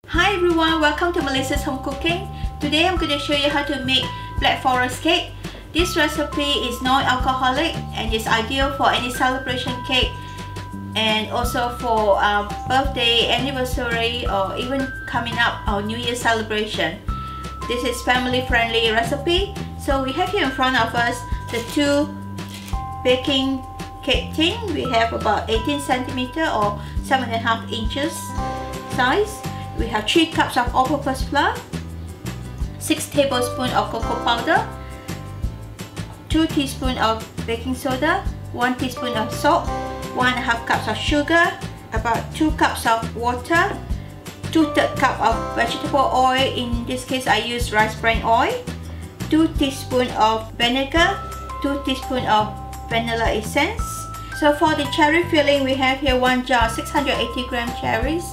Hi everyone, welcome to Melissa's Home Cooking. Today I'm going to show you how to make Black Forest cake. This recipe is non-alcoholic and is ideal for any celebration cake and also for birthday, anniversary, or even coming up our New Year celebration. This is family friendly recipe. So we have here in front of us the two baking cake tin. We have about 18 centimeter or 7.5 inches size. We have 3 cups of all-purpose flour, 6 tablespoons of cocoa powder, 2 teaspoons of baking soda, 1 teaspoon of salt, 1.5 cups of sugar, about 2 cups of water, 2/3 cup of vegetable oil. In this case I use rice bran oil, 2 teaspoons of vinegar, 2 teaspoons of vanilla essence. So for the cherry filling, we have here 1 jar 680 gram cherries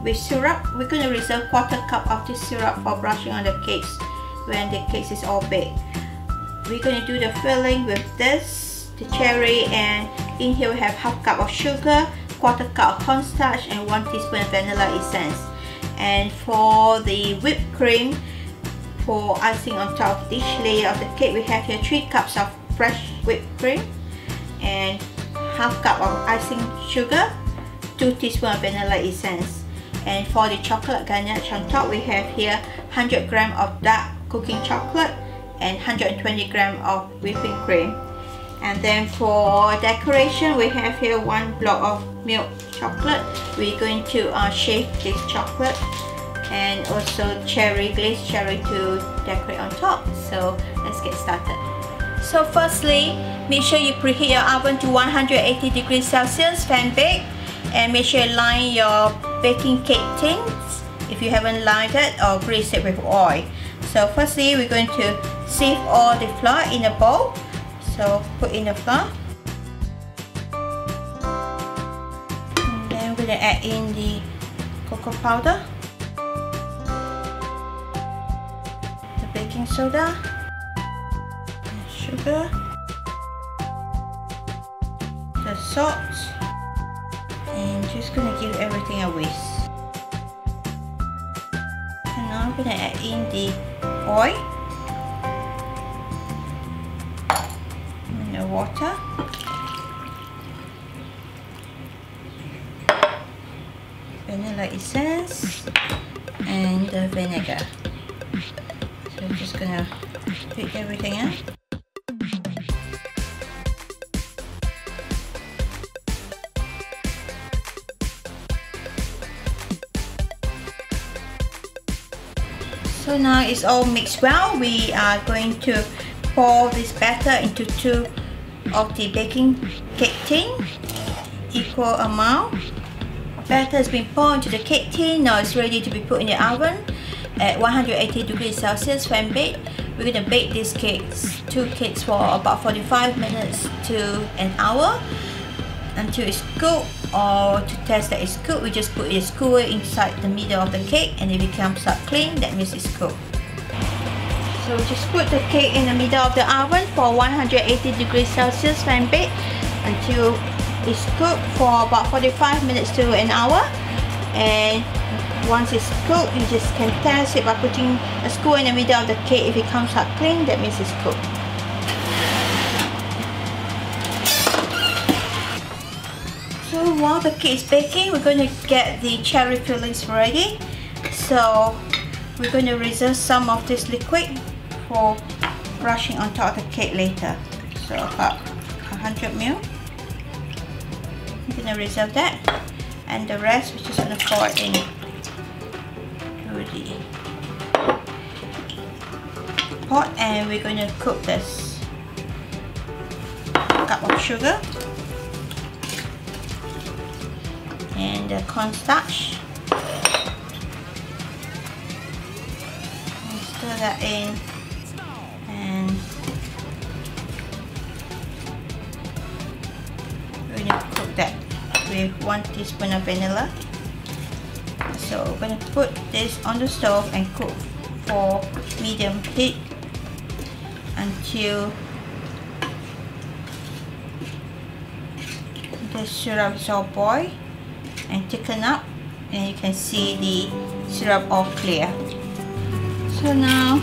with syrup. We're going to reserve 1/4 cup of this syrup for brushing on the cakes when the cakes is all baked. We're going to do the filling with this, the cherry, and in here we have 1/2 cup of sugar, 1/4 cup of cornstarch, and 1 teaspoon of vanilla essence. And for the whipped cream, for icing on top of each layer of the cake, we have here 3 cups of fresh whipped cream and 1/2 cup of icing sugar, 2 teaspoons of vanilla essence. And for the chocolate ganache on top, we have here 100 gram of dark cooking chocolate and 120 gram of whipping cream. And then for decoration, we have here 1 block of milk chocolate. We're going to shave this chocolate and also cherry, glazed cherry to decorate on top. So let's get started. So firstly, make sure you preheat your oven to 180 degrees Celsius, fan bake, and make sure you line your baking cake tins if you haven't lined it, or grease it with oil. So firstly, we're going to sieve all the flour in a bowl. So put in the flour, and then we're going to add in the cocoa powder, the baking soda, sugar, the salt, and just gonna give everything a whisk. And now I'm gonna add in the oil and the water, vanilla essence, and the vinegar. So I'm just gonna pick everything up. So now it's all mixed well. We are going to pour this batter into 2 of the baking cake tin, equal amount. Batter has been poured into the cake tin. Now it's ready to be put in the oven at 180 degrees Celsius, fan bake. We're going to bake these cakes, 2 cakes, for about 45 minutes to an hour until it's cooked. Or to test that it's cooked, we just put a skewer inside the middle of the cake, and if it comes out clean, that means it's cooked. So just put the cake in the middle of the oven for 180 degrees Celsius, fan bake until it's cooked for about 45 minutes to an hour. And once it's cooked, you just can test it by putting a skewer in the middle of the cake. If it comes out clean, that means it's cooked. So while the cake is baking, we're going to get the cherry fillings ready. So we're going to reserve some of this liquid for brushing on top of the cake later. So about 100 ml. I'm going to reserve that, and the rest we're just going to pour it in through the pot, and we're going to cook this. 1 cup of sugar and the cornstarch, and stir that in, and we're going to cook that with 1 teaspoon of vanilla. So we're going to put this on the stove and cook for medium heat until the syrup is all boiled and thicken up, and you can see the syrup all clear. So now,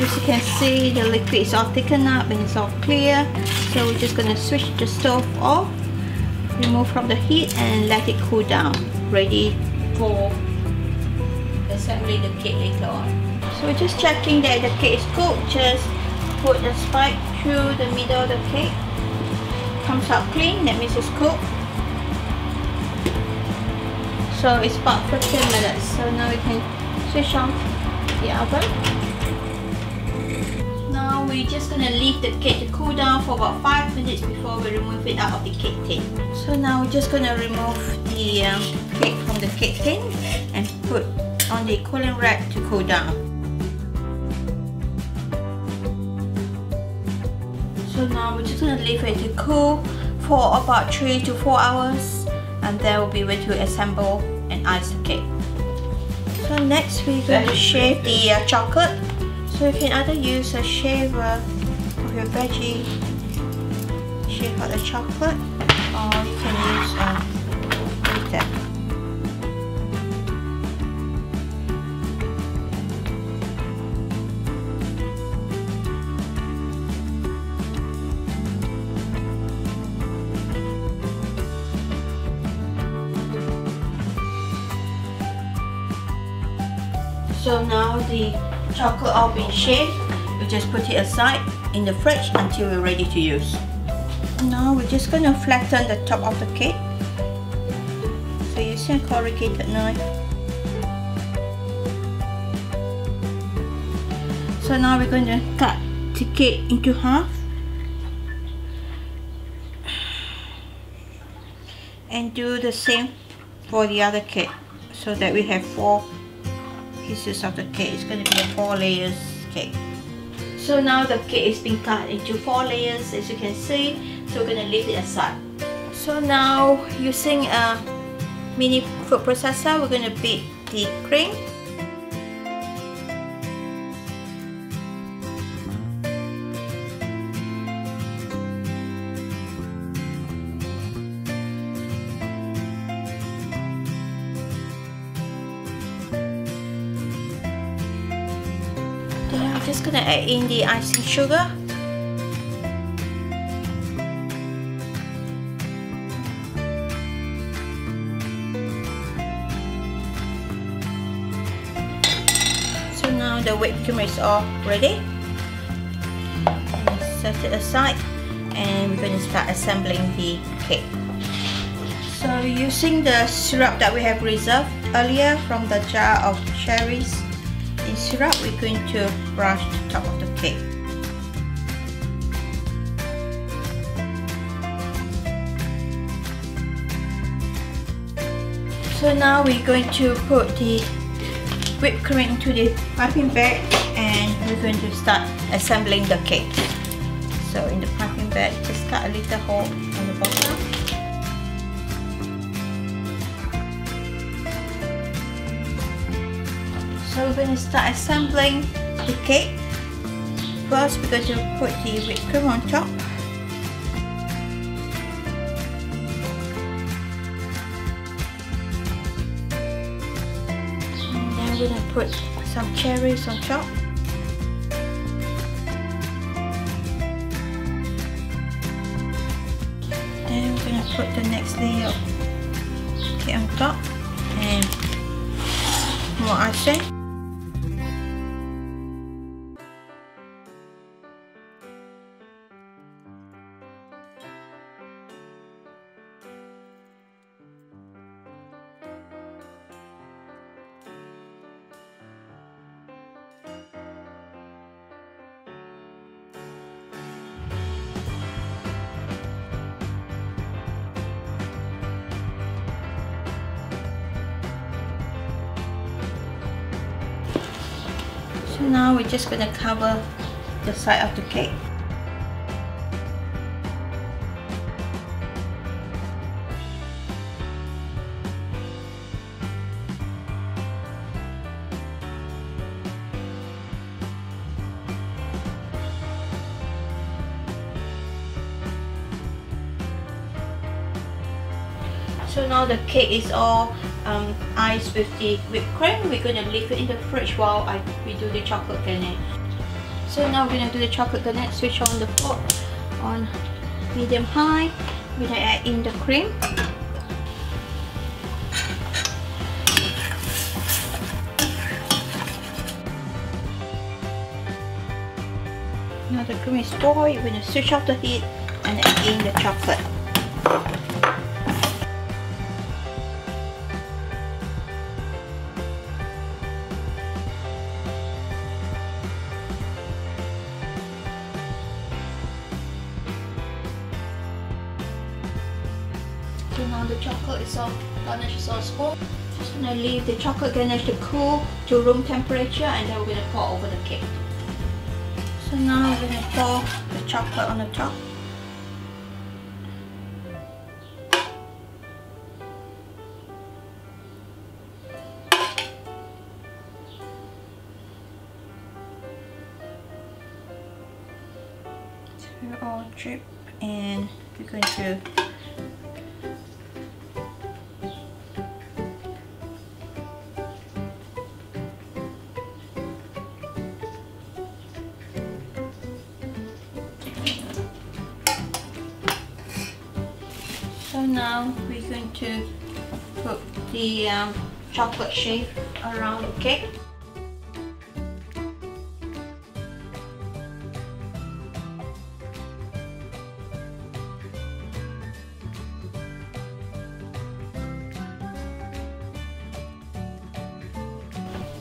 as you can see, the liquid is all thickened up and it's all clear. So we're just gonna switch the stove off, remove from the heat and let it cool down, ready for assembling the cake later on. So we're just checking that the cake is cooked. Just put the spike through the middle of the cake. Comes out clean, that means it's cooked. So it's about 15 minutes. So now we can switch on the oven. Now we're just gonna leave the cake to cool down for about 5 minutes before we remove it out of the cake tin. So now we're just gonna remove the cake from the cake tin and put on the cooling rack to cool down. So now we're just gonna leave it to cool for about 3 to 4 hours, and then we'll be ready to assemble and ice the cake. So next we're going to shave the chocolate. So you can either use a shaver of your veggie, shave out the chocolate, or you can use that. So now the chocolate all been shaved, we just put it aside in the fridge until we're ready to use. Now we're just going to flatten the top of the cake. So using a corrugated knife. So now we're going to cut the cake into half. And do the same for the other cake, so that we have 4 pieces of the cake. It's going to be a 4 layers cake. So now the cake is being cut into 4 layers, as you can see. So we're going to leave it aside. So now using a mini food processor, we're going to beat the cream. I'm just gonna add in the icing sugar. So now the whipped cream is all ready. Set it aside and we're going to start assembling the cake. So using the syrup that we have reserved earlier from the jar of cherries in syrup, we're going to brush the top of the cake. So now we're going to put the whipped cream into the piping bag and we're going to start assembling the cake. So in the piping bag, just cut a little hole on the bottom. So we're going to start assembling the cake. First we're going to put the whipped cream on top. And then we're going to put some cherries on top. Then we're going to put the next layer of cake on top and more icing. So now we're just going to cover the side of the cake. So now the cake is all ice with the whipped cream. We're going to leave it in the fridge while we do the chocolate ganache. So now we're going to do the chocolate ganache. Switch on the pot on medium high. We're going to add in the cream. Now the cream is boiled, you're going to switch off the heat and add in the chocolate. So now the chocolate is all, ganache is all spoiled. Just going to leave the chocolate ganache to cool to room temperature, and then we're going to pour over the cake. So now we're going to pour the chocolate on the top. So we'll all drip, and we're going to So now we're going to put the chocolate shape around the cake.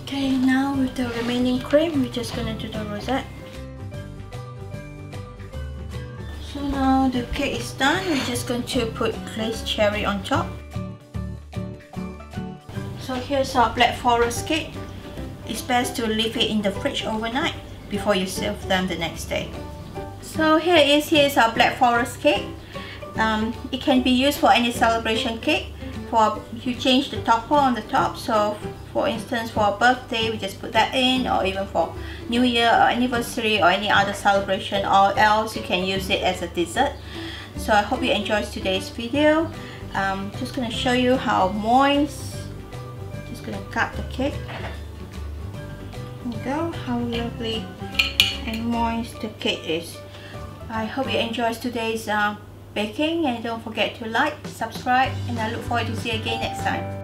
Okay, now with the remaining cream, we're just going to do the rosette. So now the cake is done, we're just going to put glazed cherry on top. So here's our Black Forest cake. It's best to leave it in the fridge overnight before you serve them the next day. So here's our Black Forest cake. It can be used for any celebration cake. You change the topper on the top, so for instance for a birthday we just put that in, or even for New Year or anniversary or any other celebration, or else you can use it as a dessert. So I hope you enjoyed today's video. Just going to show you how moist, just going to cut the cake. There you go, how lovely and moist the cake is. I hope you enjoyed today's baking, and don't forget to like, subscribe, and I look forward to see you again next time.